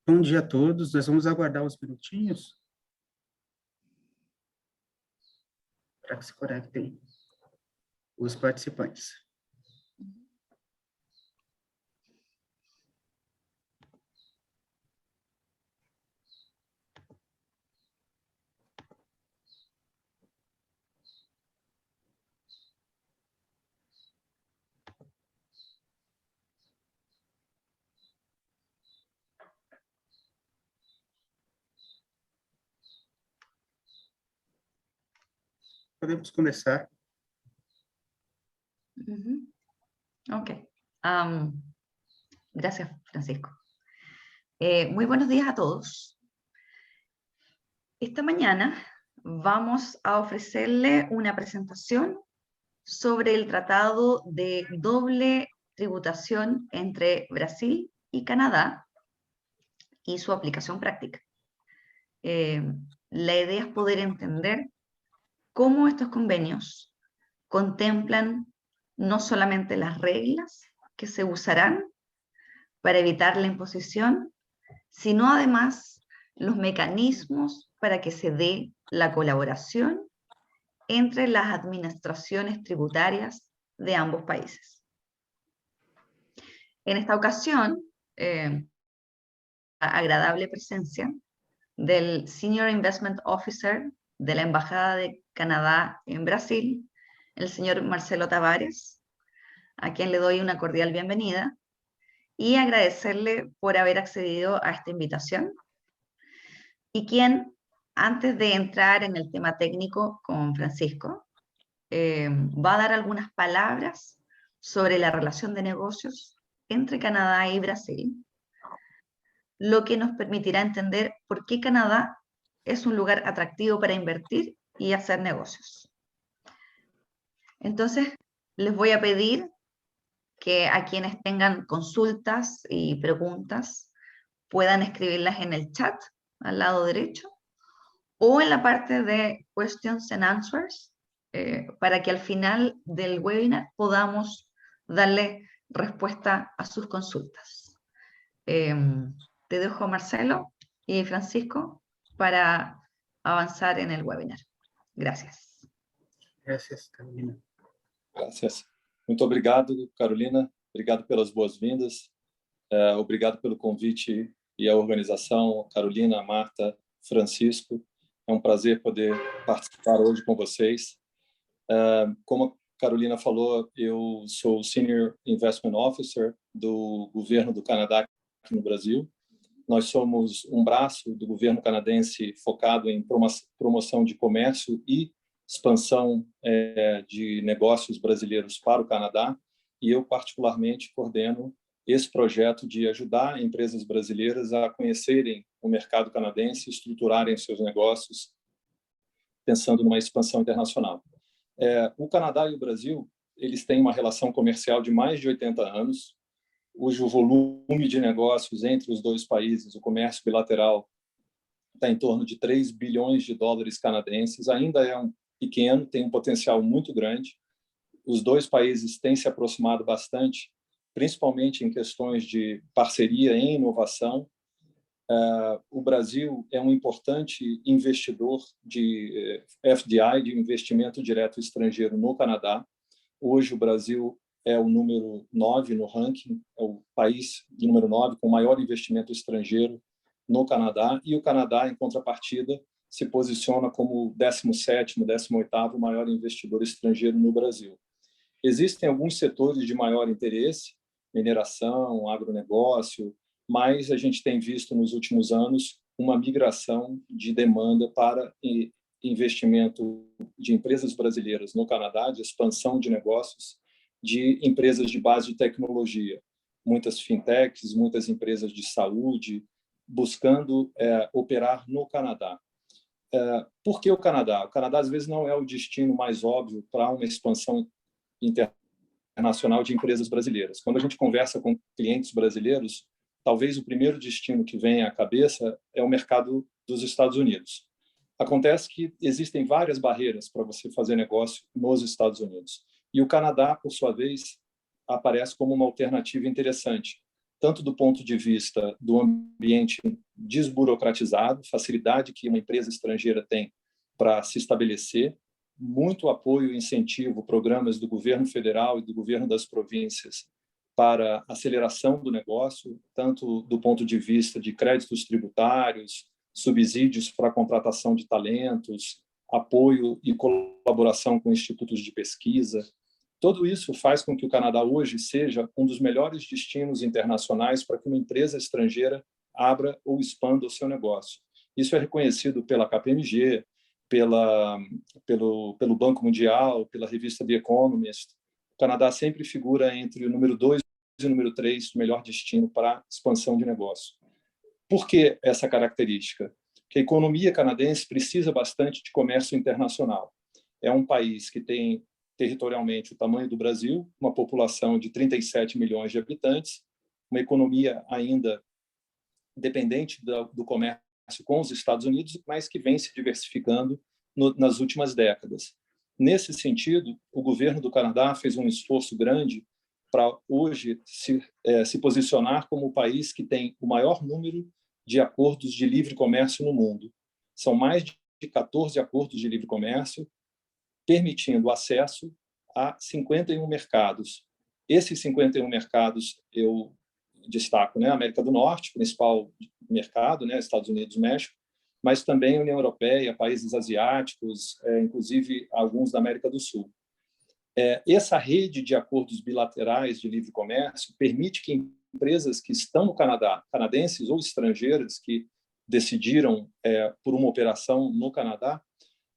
Bom dia a todos. Nós vamos aguardar uns minutinhos para que se conectem os participantes. Podemos começar. Ok. Gracias, Francisco. Muy buenos días a todos. Esta mañana vamos a ofrecerle una presentación sobre el tratado de doble tributación entre Brasil y Canadá y su aplicación práctica. La idea es poder entender cómo estos convenios contemplan no solamente las reglas que se usarán para evitar la imposición, sino además los mecanismos para que se dé la colaboración entre las administraciones tributarias de ambos países. En esta ocasión, agradable presencia del Senior Investment Officer de la Embajada de Canadá en Brasil, el señor Marcelo Tavares, a quien le doy una cordial bienvenida, y agradecerle por haber accedido a esta invitación, y quien, antes de entrar en el tema técnico con Francisco, va a dar algunas palabras sobre la relación de negocios entre Canadá y Brasil, lo que nos permitirá entender por qué Canadá es un lugar atractivo para invertir y hacer negocios. Entonces, les voy a pedir que a quienes tengan consultas y preguntas puedan escribirlas en el chat al lado derecho o en la parte de Questions and Answers para que al final del webinar podamos darle respuesta a sus consultas. Te dejo, Marcelo y Francisco, para avanzar en el webinar. Gracias. Gracias, Carolina. Gracias. Muito obrigado, Carolina. Obrigado pelas boas-vindas. Obrigado pelo convite e a organização, Carolina, Marta, Francisco. É um prazer poder participar hoje com vocês. Como a Carolina falou, eu sou o Senior Investment Officer do governo do Canadá aqui no Brasil. Nós somos um braço do governo canadense focado em promoção de comércio e expansão de negócios brasileiros para o Canadá, e eu particularmente coordeno esse projeto de ajudar empresas brasileiras a conhecerem o mercado canadense e estruturarem seus negócios pensando numa expansão internacional. O Canadá e o Brasil, eles têm uma relação comercial de mais de 80 anos, cujo volume de negócios entre os dois países, o comércio bilateral, está em torno de 3 bilhões de dólares canadenses, ainda é pequeno, tem um potencial muito grande. Os dois países têm se aproximado bastante, principalmente em questões de parceria em inovação. O Brasil é um importante investidor de FDI, de investimento direto estrangeiro no Canadá. Hoje o Brasil é o número 9 no ranking, é o país número 9 com maior investimento estrangeiro no Canadá, e o Canadá, em contrapartida, se posiciona como o 17º, 18º maior investidor estrangeiro no Brasil. Existem alguns setores de maior interesse, mineração, agronegócio, mas a gente tem visto nos últimos anos uma migração de demanda para investimento de empresas brasileiras no Canadá, de expansão de negócios, de empresas de base de tecnologia, muitas fintechs, muitas empresas de saúde, buscando operar no Canadá. Por que o Canadá? O Canadá, às vezes, não é o destino mais óbvio para uma expansão internacional de empresas brasileiras. Quando a gente conversa com clientes brasileiros, talvez o primeiro destino que vem à cabeça é o mercado dos Estados Unidos. Acontece que existem várias barreiras para você fazer negócio nos Estados Unidos. E o Canadá, por sua vez, aparece como uma alternativa interessante, tanto do ponto de vista do ambiente desburocratizado, facilidade que uma empresa estrangeira tem para se estabelecer, muito apoio e incentivo, programas do governo federal e do governo das províncias para aceleração do negócio, tanto do ponto de vista de créditos tributários, subsídios para a contratação de talentos, apoio e colaboração com institutos de pesquisa. Tudo isso faz com que o Canadá hoje seja um dos melhores destinos internacionais para que uma empresa estrangeira abra ou expanda o seu negócio. Isso é reconhecido pela KPMG, pelo Banco Mundial, pela revista The Economist. O Canadá sempre figura entre o número 2 e o número 3 do melhor destino para expansão de negócio. Por que essa característica? Porque a economia canadense precisa bastante de comércio internacional. É um país que tem territorialmente o tamanho do Brasil, uma população de 37 milhões de habitantes, uma economia ainda dependente do comércio com os Estados Unidos, mas que vem se diversificando nas últimas décadas. Nesse sentido, o governo do Canadá fez um esforço grande para hoje se posicionar como o país que tem o maior número de acordos de livre comércio no mundo. São mais de 14 acordos de livre comércio, permitindo acesso a 51 mercados. Esses 51 mercados eu destaco, né, América do Norte, principal mercado, né, Estados Unidos, México, mas também União Europeia, países asiáticos, inclusive alguns da América do Sul. Essa rede de acordos bilaterais de livre comércio permite que empresas que estão no Canadá, canadenses ou estrangeiras que decidiram por uma operação no Canadá,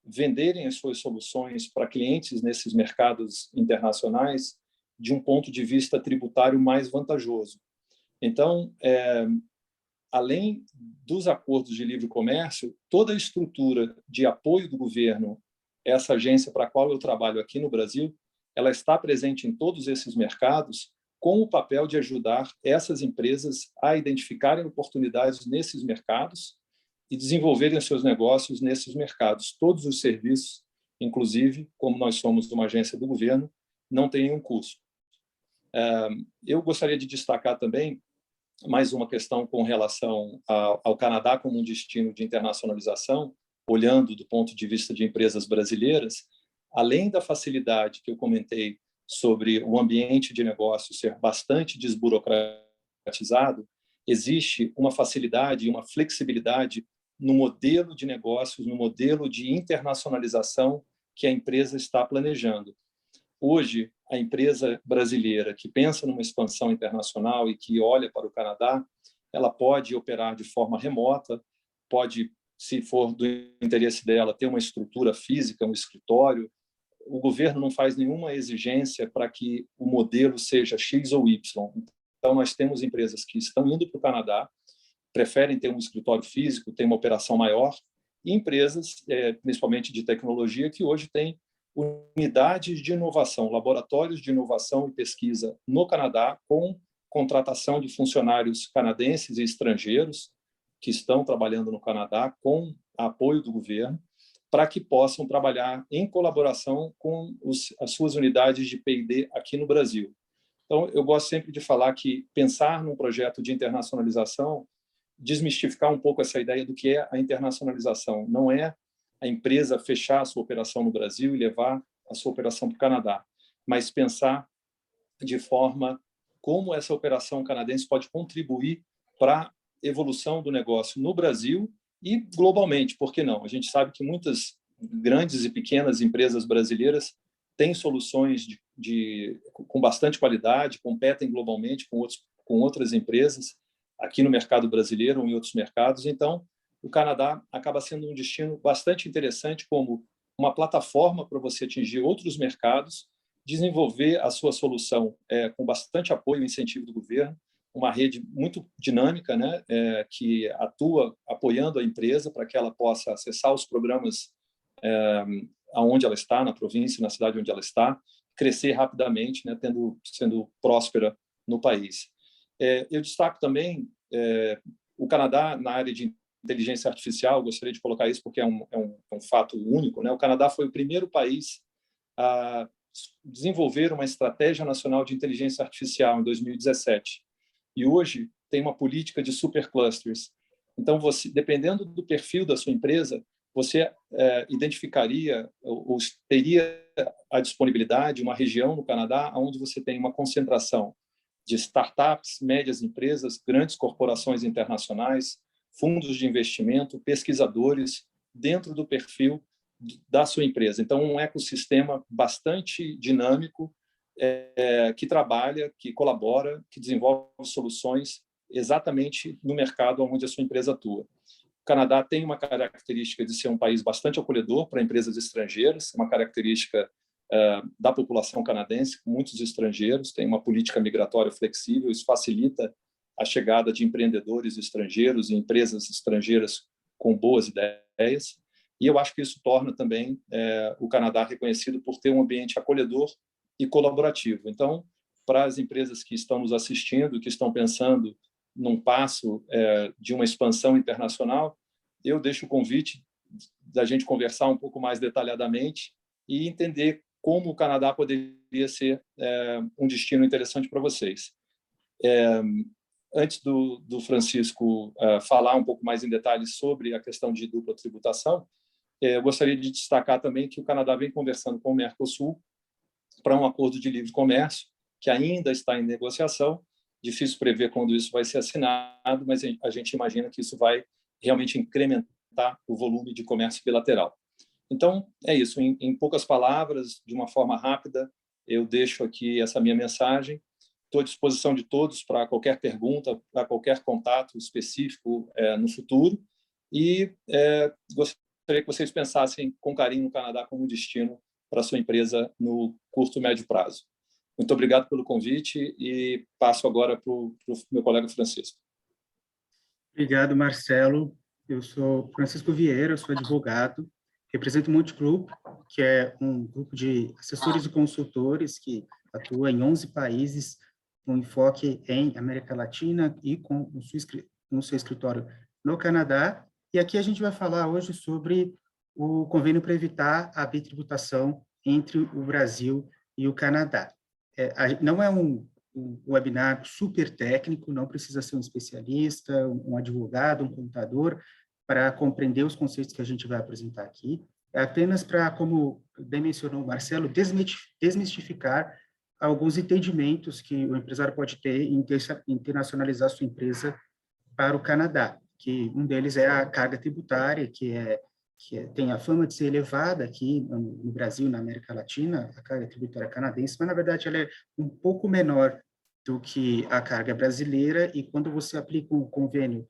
venderem as suas soluções para clientes nesses mercados internacionais de um ponto de vista tributário mais vantajoso. Então, além dos acordos de livre comércio, toda a estrutura de apoio do governo, essa agência para a qual eu trabalho aqui no Brasil, ela está presente em todos esses mercados com o papel de ajudar essas empresas a identificarem oportunidades nesses mercados e desenvolverem os seus negócios nesses mercados. Todos os serviços, inclusive, como nós somos uma agência do governo, não têm um custo. Eu gostaria de destacar também mais uma questão com relação ao Canadá como um destino de internacionalização, olhando do ponto de vista de empresas brasileiras, além da facilidade que eu comentei sobre o ambiente de negócio ser bastante desburocratizado, existe uma facilidade e uma flexibilidade no modelo de negócios, no modelo de internacionalização que a empresa está planejando. Hoje, a empresa brasileira que pensa numa expansão internacional e que olha para o Canadá, ela pode operar de forma remota, pode, se for do interesse dela, ter uma estrutura física, um escritório. O governo não faz nenhuma exigência para que o modelo seja X ou Y. Então, nós temos empresas que estão indo para o Canadá, preferem ter um escritório físico, ter uma operação maior, e empresas, principalmente de tecnologia, que hoje têm unidades de inovação, laboratórios de inovação e pesquisa no Canadá, com contratação de funcionários canadenses e estrangeiros que estão trabalhando no Canadá com apoio do governo, para que possam trabalhar em colaboração com as suas unidades de P&D aqui no Brasil. Então, eu gosto sempre de falar que pensar num projeto de internacionalização, desmistificar um pouco essa ideia do que é a internacionalização. Não é a empresa fechar a sua operação no Brasil e levar a sua operação para o Canadá, mas pensar de forma como essa operação canadense pode contribuir para a evolução do negócio no Brasil e globalmente, por que não? A gente sabe que muitas grandes e pequenas empresas brasileiras têm soluções com bastante qualidade, competem globalmente com outras empresas aqui no mercado brasileiro ou em outros mercados. Então, o Canadá acaba sendo um destino bastante interessante como uma plataforma para você atingir outros mercados, desenvolver a sua solução com bastante apoio e incentivo do governo, uma rede muito dinâmica, né, que atua apoiando a empresa para que ela possa acessar os programas aonde ela está, na província, na cidade onde ela está, crescer rapidamente, né, sendo próspera no país. Eu destaco também o Canadá na área de inteligência artificial, gostaria de colocar isso porque é um fato único, né? O Canadá foi o primeiro país a desenvolver uma estratégia nacional de inteligência artificial em 2017. e hoje tem uma política de superclusters. Então, você, dependendo do perfil da sua empresa, você identificaria ou teria a disponibilidade, uma região no Canadá onde você tem uma concentração de startups, médias empresas, grandes corporações internacionais, fundos de investimento, pesquisadores, dentro do perfil da sua empresa. Então, um ecossistema bastante dinâmico, que trabalha, que colabora, que desenvolve soluções exatamente no mercado onde a sua empresa atua. O Canadá tem uma característica de ser um país bastante acolhedor para empresas estrangeiras, uma característica da população canadense, muitos estrangeiros, tem uma política migratória flexível, isso facilita a chegada de empreendedores estrangeiros e empresas estrangeiras com boas ideias, e eu acho que isso torna também o Canadá reconhecido por ter um ambiente acolhedor e colaborativo. Então, para as empresas que estão nos assistindo, que estão pensando num passo de uma expansão internacional, eu deixo o convite da gente conversar um pouco mais detalhadamente e entender como o Canadá poderia ser um destino interessante para vocês. Antes do Francisco falar um pouco mais em detalhes sobre a questão de dupla tributação, eu gostaria de destacar também que o Canadá vem conversando com o Mercosul para um acordo de livre comércio, que ainda está em negociação. Difícil prever quando isso vai ser assinado, mas a gente imagina que isso vai realmente incrementar o volume de comércio bilateral. Então, é isso. Em poucas palavras, de uma forma rápida, eu deixo aqui essa minha mensagem. Estou à disposição de todos para qualquer pergunta, para qualquer contato específico no futuro. E gostaria que vocês pensassem com carinho no Canadá como destino para a sua empresa no curto e médio prazo. Muito obrigado pelo convite e passo agora para o meu colega Francisco. Obrigado, Marcelo. Eu sou Francisco Vieira, sou advogado, represento o Multigroup, que é um grupo de assessores e consultores que atua em 11 países, com enfoque em América Latina e com o seu escritório no Canadá. E aqui a gente vai falar hoje sobre o convênio para evitar a bitributação entre o Brasil e o Canadá. Não é um webinar super técnico, não precisa ser um especialista, um advogado, um contador, para compreender os conceitos que a gente vai apresentar aqui. É apenas para, como bem mencionou o Marcelo, desmistificar alguns entendimentos que o empresário pode ter em internacionalizar sua empresa para o Canadá, que um deles é a carga tributária, que tem a fama de ser elevada aqui no Brasil, na América Latina, a carga tributária canadense, mas, na verdade, ela é um pouco menor do que a carga brasileira, e quando você aplica um convênio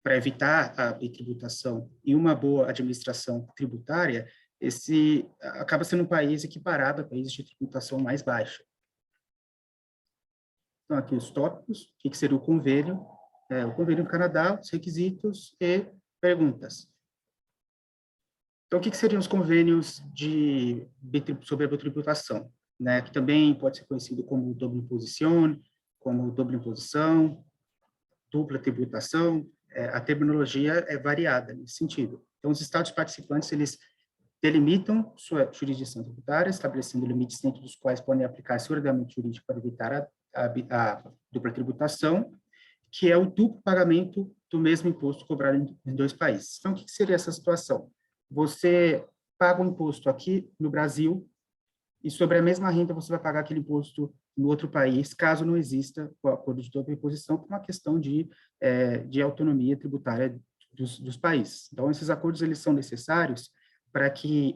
para evitar a bitributação e uma boa administração tributária, esse acaba sendo um país equiparado a países de tributação mais baixa. Então, aqui os tópicos, o que seria o convênio do Canadá, os requisitos e perguntas. Então, o que seriam os convênios sobre a tributação, né? Que também pode ser conhecido como dupla imposição, como dupla imposição, dupla tributação. A terminologia é variada nesse sentido. Então, os estados participantes, eles delimitam sua jurisdição tributária, estabelecendo limites dentro dos quais podem aplicar seu ordenamento jurídico para evitar a dupla tributação, que é o duplo pagamento do mesmo imposto cobrado em dois países. Então, o que seria essa situação? Você paga um imposto aqui no Brasil e sobre a mesma renda você vai pagar aquele imposto no outro país, caso não exista o acordo de dupla imposição, por uma questão de autonomia tributária dos países. Então, esses acordos eles são necessários para que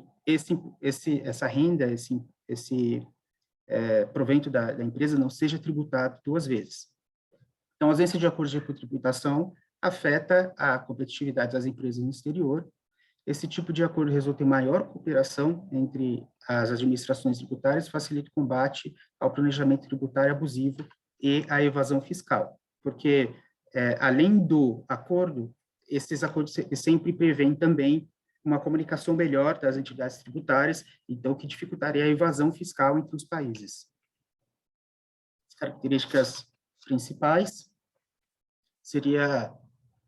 essa renda, esse provento da empresa não seja tributado duas vezes. Então, a ausência de acordos de tributação afeta a competitividade das empresas no exterior. Esse tipo de acordo resulta em maior cooperação entre as administrações tributárias, facilita o combate ao planejamento tributário abusivo e à evasão fiscal, porque, além do acordo, esses acordos sempre prevêem também uma comunicação melhor das entidades tributárias, então, que dificultaria a evasão fiscal entre os países. As características principais seria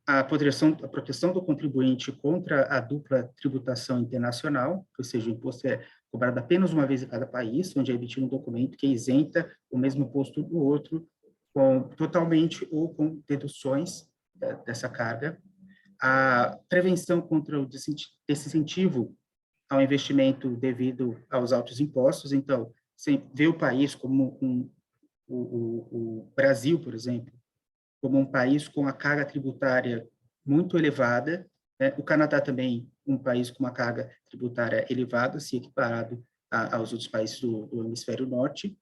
a proteção do contribuinte contra a dupla tributação internacional, ou seja, o imposto é cobrado apenas uma vez em cada país, onde é emitido um documento que isenta o mesmo imposto do outro, totalmente ou com deduções dessa carga, a prevenção contra o desincentivo ao investimento devido aos altos impostos. Então, você vê o país como o Brasil, por exemplo, como um país com a carga tributária muito elevada, né? O Canadá também, um país com uma carga tributária elevada, se equiparado aos outros países do hemisfério norte,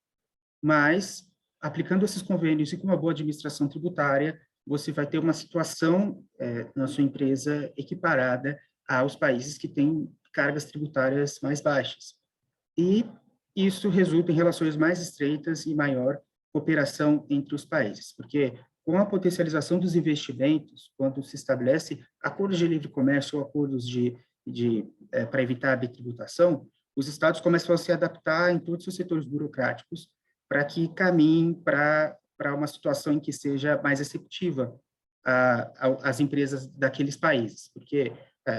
mas, aplicando esses convênios e com uma boa administração tributária, você vai ter uma situação na sua empresa equiparada aos países que têm cargas tributárias mais baixas. E isso resulta em relações mais estreitas e maior cooperação entre os países, porque com a potencialização dos investimentos, quando se estabelece acordos de livre comércio ou acordos para evitar a bitributação, os estados começam a se adaptar em todos os setores burocráticos para que caminhem para uma situação em que seja mais receptiva às empresas daqueles países, porque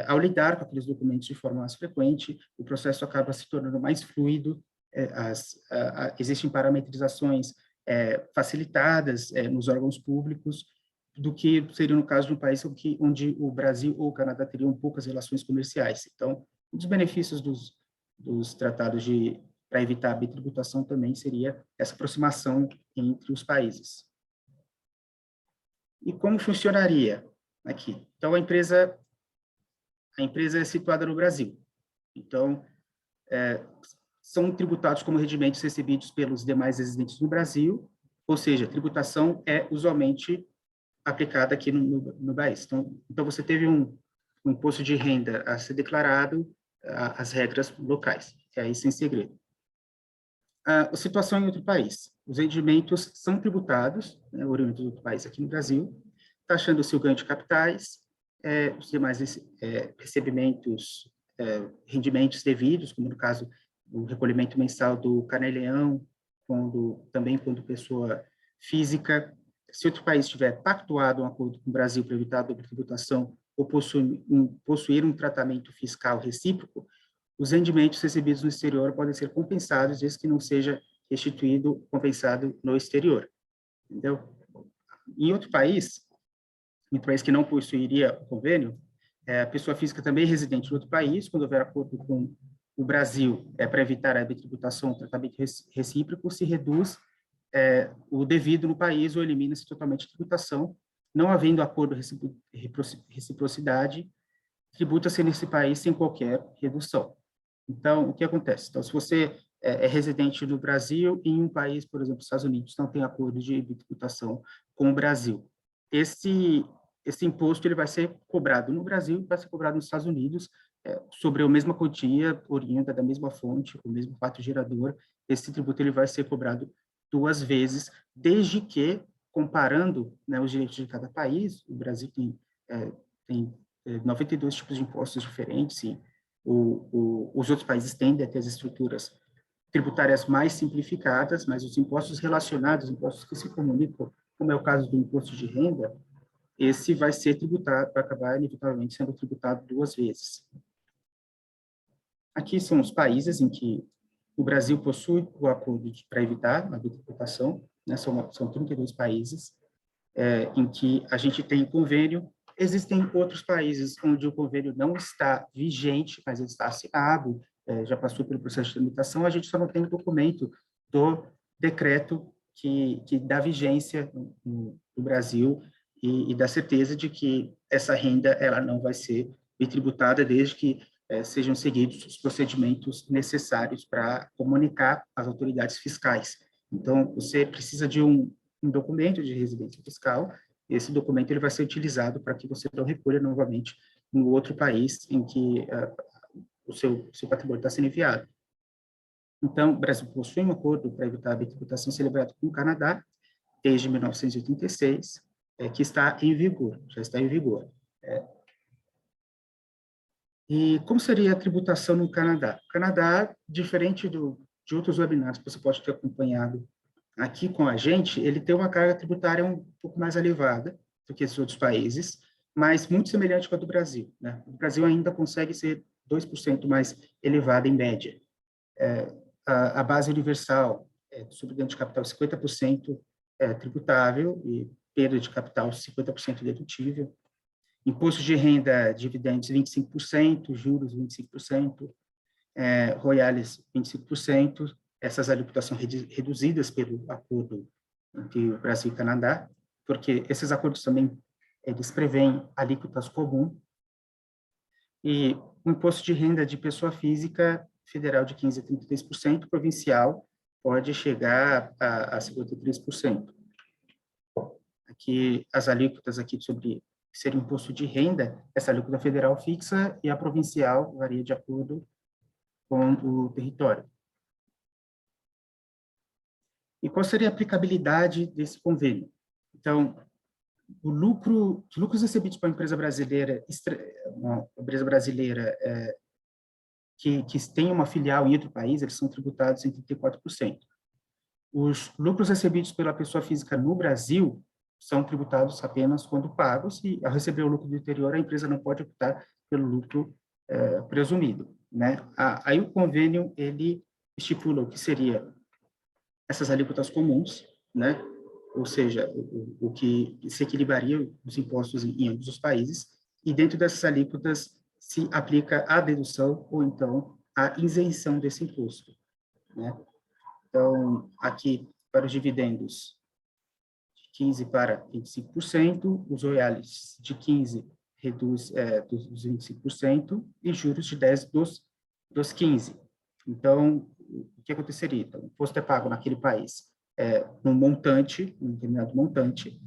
ao lidar com aqueles documentos de forma mais frequente, o processo acaba se tornando mais fluido, existem parametrizações facilitadas nos órgãos públicos, do que seria no caso de um país onde o Brasil ou o Canadá teriam poucas relações comerciais. Então, um dos benefícios dos tratados para evitar a bitributação também seria essa aproximação entre os países. E como funcionaria aqui? Então, a empresa é situada no Brasil. Então, são tributados como rendimentos recebidos pelos demais residentes no Brasil, ou seja, a tributação é usualmente aplicada aqui no país. Então você teve um imposto de renda a ser declarado, as regras locais, que aí sem segredo. A situação em outro país. Os rendimentos são tributados, né, oriundos do outro país aqui no Brasil, taxando-se o ganho de capitais, os demais recebimentos, rendimentos devidos, como no caso o recolhimento mensal do Carnê-Leão, também quando pessoa física. Se outro país tiver pactuado um acordo com o Brasil para evitar a dupla tributação ou possuir um tratamento fiscal recíproco, os rendimentos recebidos no exterior podem ser compensados, desde que não seja restituído, compensado no exterior. Entendeu? Em outro país que não possuiria o convênio, a pessoa física também residente em outro país, quando houver acordo com o Brasil para evitar a bitributação, o tratamento recíproco, se reduz o devido no país ou elimina-se totalmente a tributação. Não havendo acordo de reciprocidade, tributa-se nesse país sem qualquer redução. Então, o que acontece? Então, se você é residente do Brasil e em um país, por exemplo, os Estados Unidos, não tem acordo de tributação com o Brasil, esse imposto ele vai ser cobrado no Brasil e vai ser cobrado nos Estados Unidos sobre a mesma quantia, oriunda da mesma fonte, o mesmo fato gerador. Esse tributo ele vai ser cobrado 2 vezes, desde que, comparando, né, os direitos de cada país, o Brasil tem 92 tipos de impostos diferentes, e os outros países tendem a ter as estruturas tributárias mais simplificadas, mas os impostos relacionados, impostos que se comunicam, como é o caso do imposto de renda, esse vai ser tributado, vai acabar inevitavelmente sendo tributado 2 vezes. Aqui são os países em que o Brasil possui o acordo para evitar a bitributação, né? São 32 países em que a gente tem convênio. Existem outros países onde o convênio não está vigente, mas ele está assinado, já passou pelo processo de tramitação, a gente só não tem o documento do decreto que dá vigência no Brasil e dá certeza de que essa renda ela não vai ser bitributada desde que sejam seguidos os procedimentos necessários para comunicar às autoridades fiscais. Então, você precisa de um documento de residência fiscal. Esse documento ele vai ser utilizado para que você não recolha novamente no outro país em que o seu patrimônio está sendo enviado. Então, o Brasil possui um acordo para evitar a bitributação celebrado com o Canadá desde 1986, que está em vigor, já está em vigor. E como seria a tributação no Canadá? O Canadá, diferente de outros webinars que você pode ter acompanhado aqui com a gente, ele tem uma carga tributária um pouco mais elevada do que esses outros países, mas muito semelhante com a do Brasil, né? O Brasil ainda consegue ser 2% mais elevada em média. A base universal sobre ganho de capital 50% tributável e perda de capital 50% dedutível. Imposto de renda, dividendos 25%, juros 25%, royalties 25%. Essas alíquotas são reduzidas pelo acordo entre o Brasil e o Canadá, porque esses acordos também eles prevêem alíquotas comuns. E o imposto de renda de pessoa física federal de 15% a 33%, provincial pode chegar a 53%. Aqui, as alíquotas aqui sobre ser imposto de renda, essa alíquota federal fixa e a provincial varia de acordo com o território. E qual seria a aplicabilidade desse convênio? Então, os lucros recebidos por uma empresa brasileira, que tem uma filial em outro país, eles são tributados em 34%. Os lucros recebidos pela pessoa física no Brasil são tributados apenas quando pagos, e ao receber o lucro do exterior, a empresa não pode optar pelo lucro presumido, né? Aí o convênio, ele estipula o que seria essas alíquotas comuns, né? Ou seja, o que se equilibraria os impostos em ambos os países, e dentro dessas alíquotas se aplica a dedução ou então a isenção desse imposto, né? Então, aqui, para os dividendos, de 15% para 25%, os royalties de 15% reduz dos 25%, e juros de 10% dos 15%. Então, o que aconteceria? Então, o imposto é pago naquele país num montante, um determinado montante,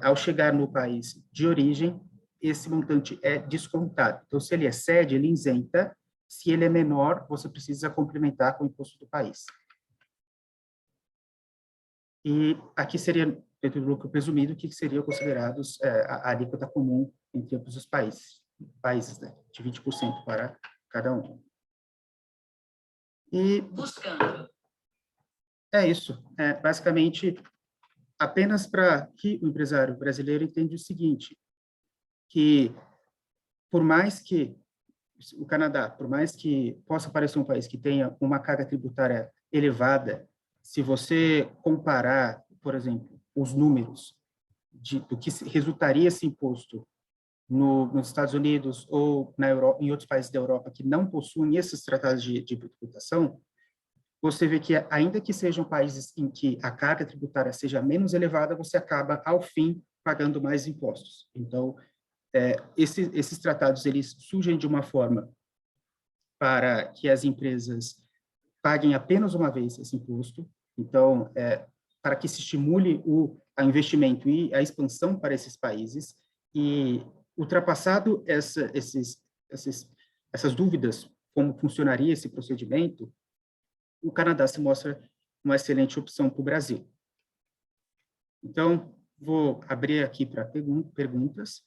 ao chegar no país de origem, esse montante é descontado. Então, se ele excede, ele isenta. Se ele é menor, você precisa complementar com o imposto do país. E aqui seria, dentro do lucro presumido, que seriam considerados a alíquota comum entre ambos os países, né, de 20% para cada um. E buscando. É isso. Basicamente, apenas para que o empresário brasileiro entenda o seguinte, que por mais que o Canadá, por mais que possa parecer um país que tenha uma carga tributária elevada, se você comparar, por exemplo, os números do que resultaria esse imposto nos Estados Unidos ou na Europa, em outros países da Europa que não possuem esses tratados de tributação, você vê que, ainda que sejam países em que a carga tributária seja menos elevada, você acaba, ao fim, pagando mais impostos. Então, esses tratados, eles surgem de uma forma para que as empresas paguem apenas uma vez esse imposto. Então, para que se estimule o investimento e a expansão para esses países. E, ultrapassado essas dúvidas, como funcionaria esse procedimento, o Canadá se mostra uma excelente opção para o Brasil. Então, vou abrir aqui para perguntas.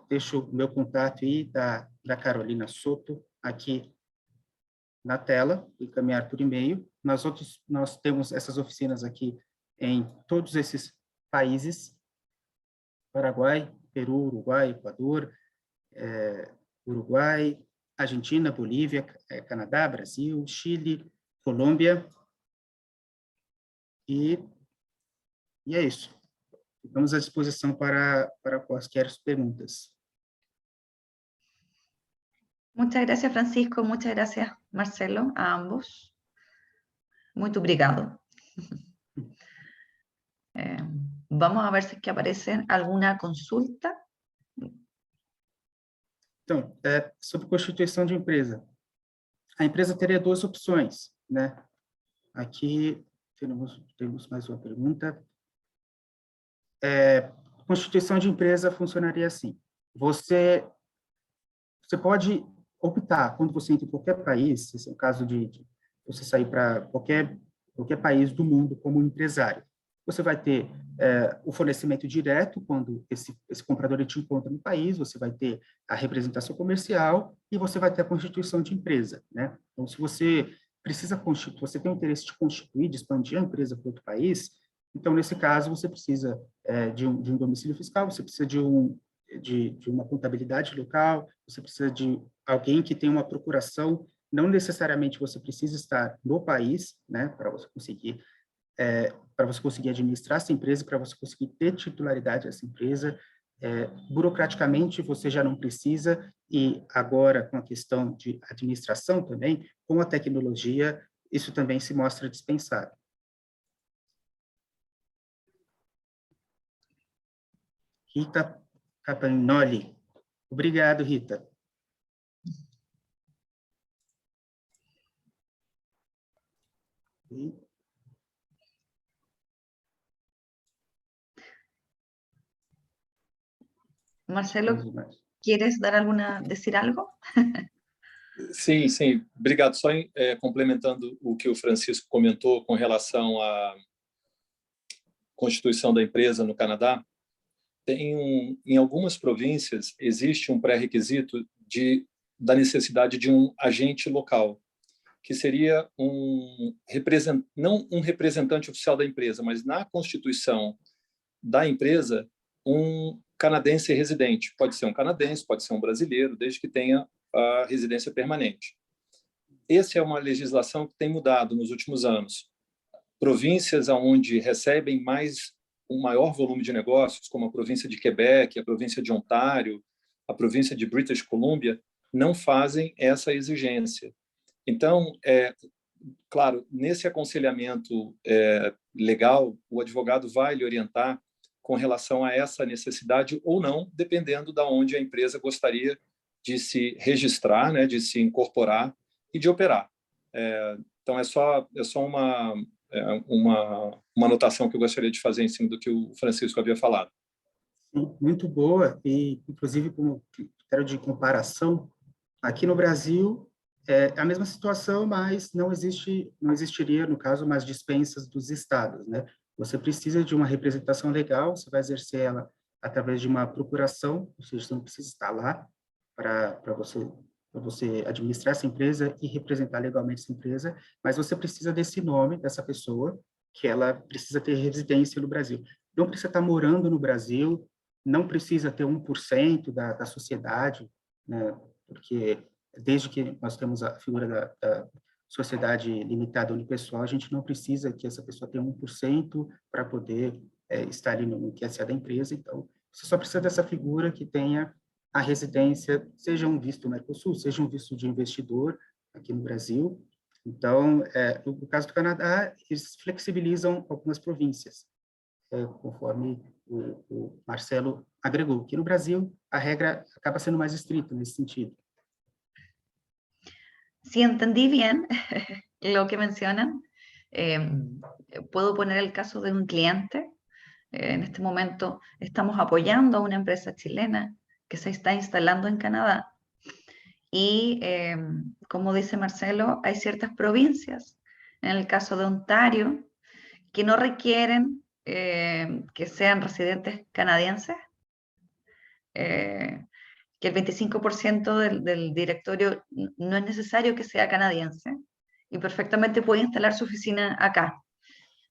Deixo o meu contato aí da Carolina Soto aqui na tela, e encaminhar por e-mail. Nós temos essas oficinas aqui em todos esses países: Paraguai, Peru, Uruguai, Equador, Uruguai, Argentina, Bolívia, Canadá, Brasil, Chile, Colômbia, e é isso. Ficamos à disposição para quaisquer perguntas. Muchas gracias, Francisco. Muchas gracias, Marcelo, a ambos. Muito obrigado. Vamos a ver si es que aparece alguna consulta. Então, sobre constituição de empresa. A empresa teria duas opções, né? Aqui temos mais uma pergunta. Constituição de empresa funcionaria assim. Você pode optar, quando você entra em qualquer país, esse é o caso de você sair para qualquer país do mundo como empresário. Você vai ter o fornecimento direto, quando esse comprador te encontra no país, você vai ter a representação comercial e você vai ter a constituição de empresa, né? Então, se você precisa você tem o interesse de constituir, de expandir a empresa para outro país, então, nesse caso, você precisa de um domicílio fiscal, você precisa de uma contabilidade local, você precisa de alguém que tenha uma procuração. Não necessariamente você precisa estar no país, né, para você conseguir para você conseguir administrar essa empresa, para você conseguir ter titularidade dessa empresa. Burocraticamente, você já não precisa, e agora, com a questão de administração também, com a tecnologia, isso também se mostra dispensável. Rita Capagnoli. Obrigado, Rita. Marcelo, ¿quieres decir algo? Sim, sim. Obrigado. Só complementando o que o Francisco comentou com relação à constituição da empresa no Canadá, em algumas províncias existe um pré-requisito da necessidade de um agente local, que seria não um representante oficial da empresa, mas na constituição da empresa, um canadense residente. Pode ser um canadense, pode ser um brasileiro, desde que tenha a residência permanente. Essa é uma legislação que tem mudado nos últimos anos. Províncias onde recebem um maior volume de negócios, como a província de Quebec, a província de Ontário, a província de British Columbia, não fazem essa exigência. Então, claro, nesse aconselhamento legal, o advogado vai lhe orientar com relação a essa necessidade ou não, dependendo de onde a empresa gostaria de se registrar, né, de se incorporar e de operar. Então, é só uma anotação que eu gostaria de fazer em cima do que o Francisco havia falado. Sim, muito boa, e inclusive como critério de comparação, aqui no Brasil é a mesma situação, mas não existiria, no caso, mais dispensas dos estados, né? Você precisa de uma representação legal, você vai exercer ela através de uma procuração, ou seja, você não precisa estar lá para você administrar essa empresa e representar legalmente essa empresa, mas você precisa desse nome dessa pessoa, que ela precisa ter residência no Brasil. Não precisa estar morando no Brasil, não precisa ter 1% da sociedade, né? Porque desde que nós temos a figura da sociedade limitada unipessoal, a gente não precisa que essa pessoa tenha 1% para poder estar ali no QSA da empresa. Então, você só precisa dessa figura que tenha a residência, seja um visto Mercosul, seja um visto de investidor aqui no Brasil. Então, no caso do Canadá, eles flexibilizam algumas províncias, conforme o Marcelo agregou. Aqui no Brasil, a regra acaba sendo mais estrita nesse sentido. Si entendí bien lo que mencionan, puedo poner el caso de un cliente. En este momento estamos apoyando a una empresa chilena que se está instalando en Canadá. Y como dice Marcelo, hay ciertas provincias, en el caso de Ontario, que no requieren que sean residentes canadienses. Que el 25% del directorio no es necesario que sea canadiense y perfectamente puede instalar su oficina acá.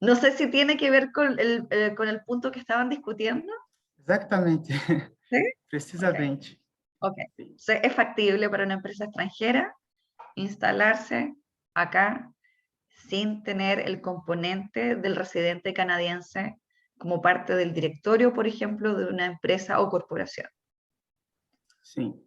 No sé si tiene que ver con el punto que estaban discutiendo. Exactamente. ¿Sí? Precisamente. Okay. Entonces, es factible para una empresa extranjera instalarse acá sin tener el componente del residente canadiense como parte del directorio, por ejemplo, de una empresa o corporación. Sim.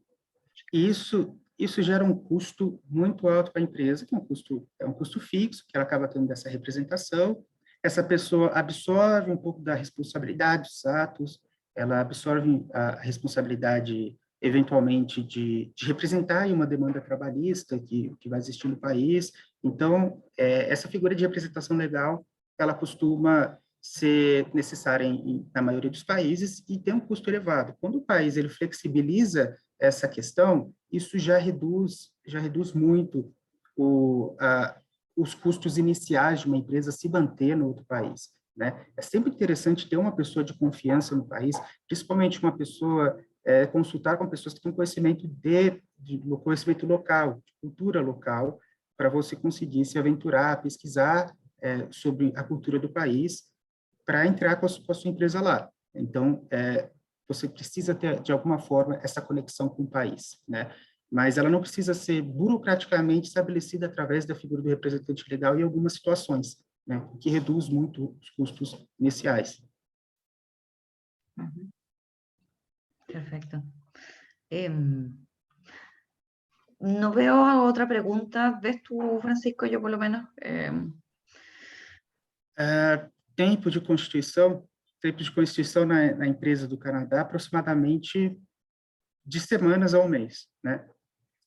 E isso gera um custo muito alto para a empresa, que é um custo fixo, que ela acaba tendo dessa representação. Essa pessoa absorve um pouco da responsabilidade dos atos, ela absorve a responsabilidade, eventualmente, de representar uma demanda trabalhista que vai existir no país. Então, essa figura de representação legal, ela costuma ser necessária na maioria dos países e tem um custo elevado. Quando o país ele flexibiliza essa questão, isso já reduz muito os custos iniciais de uma empresa se manter no outro país, né? É sempre interessante ter uma pessoa de confiança no país, principalmente uma pessoa, consultar com pessoas que têm conhecimento conhecimento local, de cultura local, para você conseguir se aventurar, pesquisar sobre a cultura do país, para entrar com a sua empresa lá. Então, você precisa ter, de alguma forma, essa conexão com o país, né? Mas ela não precisa ser burocraticamente estabelecida através da figura do representante legal em algumas situações. né, o que reduz muito os custos iniciais. Perfecto. No veo otra pregunta. ¿Ves tú, Francisco? Yo por lo menos. Tempo de constituição na empresa do Canadá, aproximadamente de semanas a um mês, né?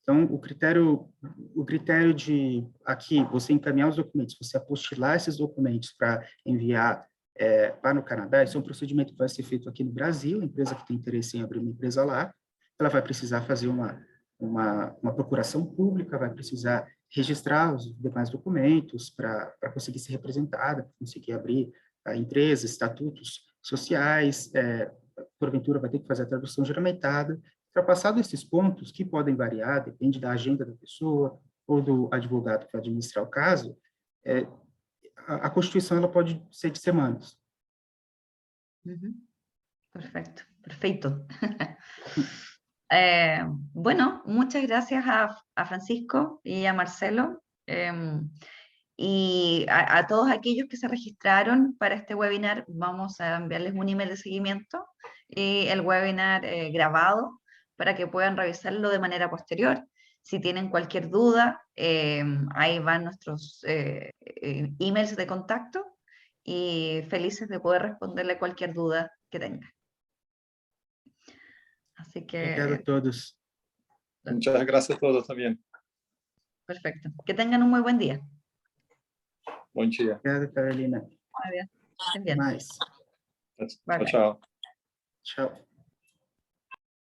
Então, o critério de, aqui, você encaminhar os documentos, você apostilar esses documentos para enviar para o Canadá, esse é um procedimento que vai ser feito aqui no Brasil, a empresa que tem interesse em abrir uma empresa lá, ela vai precisar fazer uma procuração pública, vai precisar registrar os demais documentos para conseguir ser representada, para conseguir abrir a empresa, estatutos sociais, porventura vai ter que fazer a tradução juramentada. Ultrapassado esses pontos, que podem variar, depende da agenda da pessoa ou do advogado que vai administrar o caso, a constituição ela pode ser de semanas. Perfecto, perfecto. Bueno, muchas gracias a Francisco y a Marcelo y a todos aquellos que se registraron para este webinar. Vamos a enviarles un email de seguimiento y el webinar grabado para que puedan revisarlo de manera posterior. Si tienen cualquier duda, ahí van nuestros emails de contacto y felices de poder responderle cualquier duda que tengan. Así que... Obrigado a todos. Muchas gracias a todos también. Perfecto. Que tengan un muy buen día. Bom dia. Obrigado, Carolina. Muy bien. Estén Até bien. mais. Tchau, tchau. Tchau.